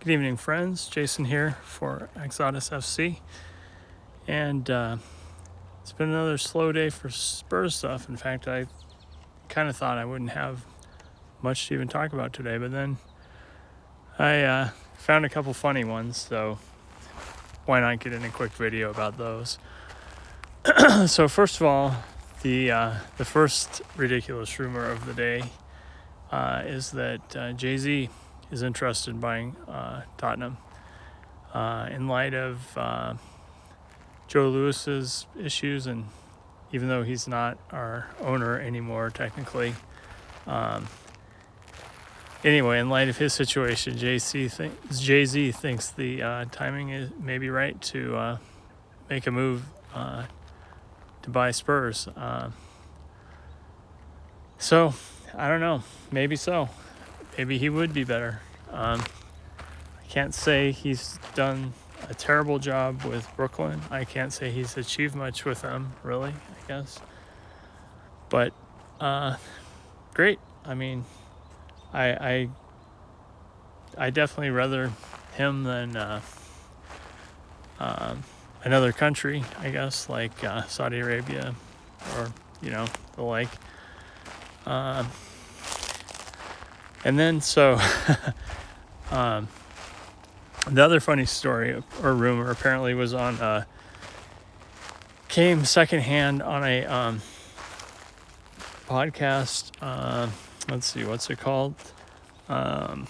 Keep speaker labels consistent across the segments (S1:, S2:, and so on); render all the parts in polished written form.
S1: Good evening, friends. Jason here for AxodysFC. And it's been another slow day for Spurs stuff. In fact, I kind of thought I wouldn't have much to even talk about today, but then I found a couple funny ones, so why not get in a quick video about those? So first of all, the first ridiculous rumor of the day is that Jay-Z is interested in buying Tottenham in light of Joe Lewis's issues, and even though he's not our owner anymore technically, anyway, in light of his situation, Jay-Z thinks the timing is maybe right to make a move to buy Spurs. So I don't know, maybe so. Maybe he would be better. I can't say he's done a terrible job with Brooklyn. I can't say he's achieved much with them, really, I guess. But great. I mean, I definitely rather him than another country, I guess, like Saudi Arabia or, the like. And then, so, the other funny story or rumor apparently was came secondhand on a podcast. Let's see, what's it called? The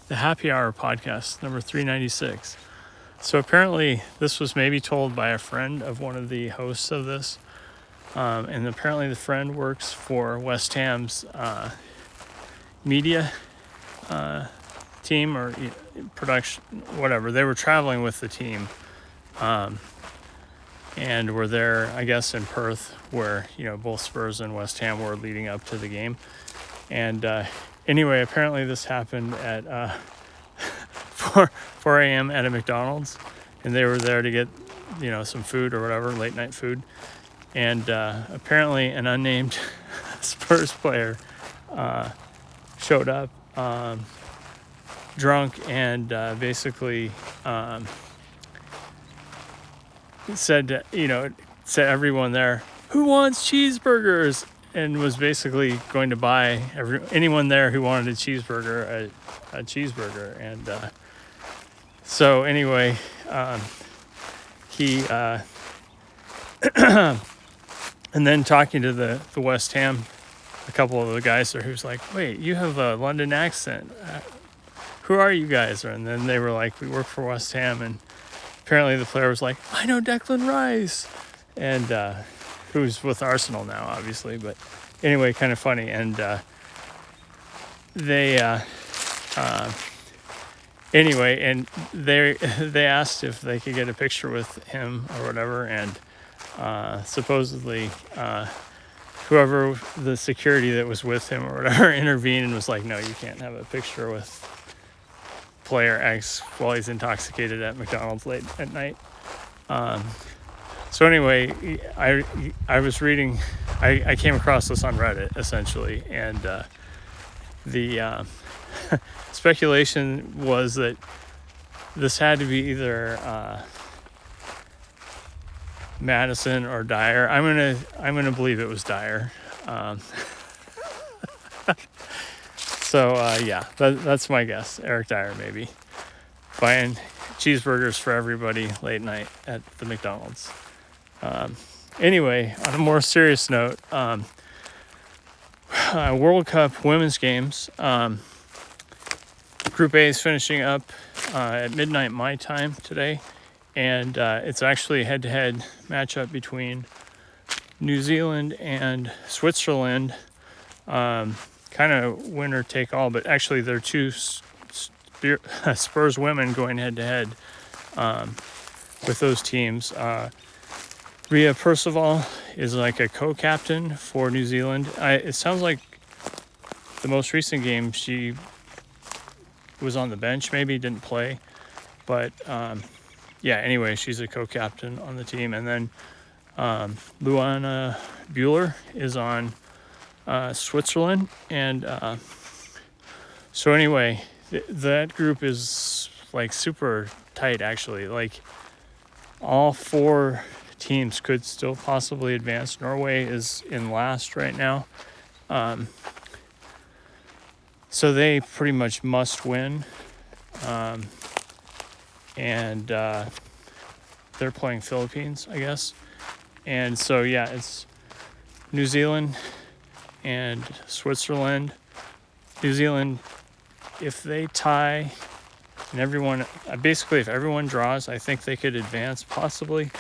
S1: Happy Hour podcast, number 396. So apparently this was maybe told by a friend of one of the hosts of this. And apparently the friend works for West Ham's media team or production, whatever. They were traveling with the team and were there, I guess, in Perth, where both Spurs and West Ham were leading up to the game. And anyway, apparently this happened at 4 a.m. at a McDonald's, and they were there to get some food or whatever, late night food. And apparently an unnamed Spurs player showed up drunk and basically said to everyone there, "Who wants cheeseburgers?" and was basically going to buy anyone there who wanted a cheeseburger a cheeseburger. And so anyway, he and then talking to the West Ham, a couple of the guys there, who's like, "Wait, you have a London accent. Who are you guys?" And then they were like, "We work for West Ham." And apparently the player was like, "I know Declan Rice," and who's with Arsenal now, obviously. But anyway, kind of funny. And they anyway, and they asked if they could get a picture with him or whatever, and supposedly whoever the security that was with him or whatever intervened and was like, "No, you can't have a picture with player X while he's intoxicated at McDonald's late at night." So anyway, I was reading, I came across this on Reddit essentially, and the speculation was that this had to be either Madison or Dyer. I'm gonna believe it was Dyer. So yeah, that's my guess. Eric Dyer, maybe buying cheeseburgers for everybody late night at the McDonald's. Anyway, on a more serious note, World Cup women's games. Group A is finishing up at midnight my time today. And it's actually a head-to-head matchup between New Zealand and Switzerland. Kind of winner take all, but actually they're two Spurs women going head-to-head with those teams. Rhea Percival is like a co-captain for New Zealand. It sounds like the most recent game she was on the bench, maybe didn't play, but yeah, anyway, she's a co-captain on the team. And then Luana Buehler is on Switzerland. And so anyway, that group is like super tight, actually. Like all 4 teams could still possibly advance. Norway is in last right now. So they pretty much must win. And they're playing Philippines, I guess. And so, yeah, it's New Zealand and Switzerland. New Zealand, if they tie and if everyone draws, I think they could advance possibly.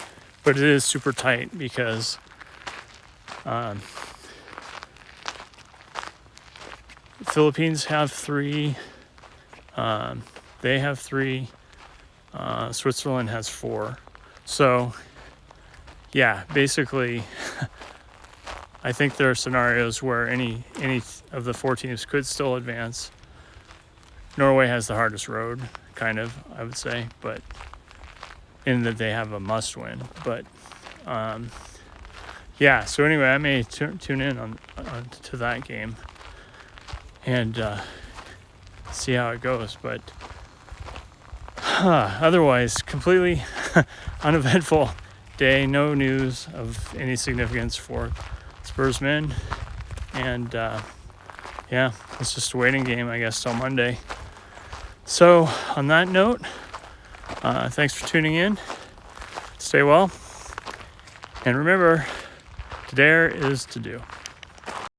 S1: But it is super tight because Philippines have 3. They have 3. Switzerland has 4. So, yeah, basically, I think there are scenarios where any of the 4 teams could still advance. Norway has the hardest road, kind of, I would say, but in that they have a must win. But yeah, so anyway, I may tune in on to that game and see how it goes. But otherwise, completely uneventful day. No news of any significance for Spurs men. And yeah, it's just a waiting game, I guess, till Monday. So on that note, thanks for tuning in. Stay well. And remember, to dare is to do.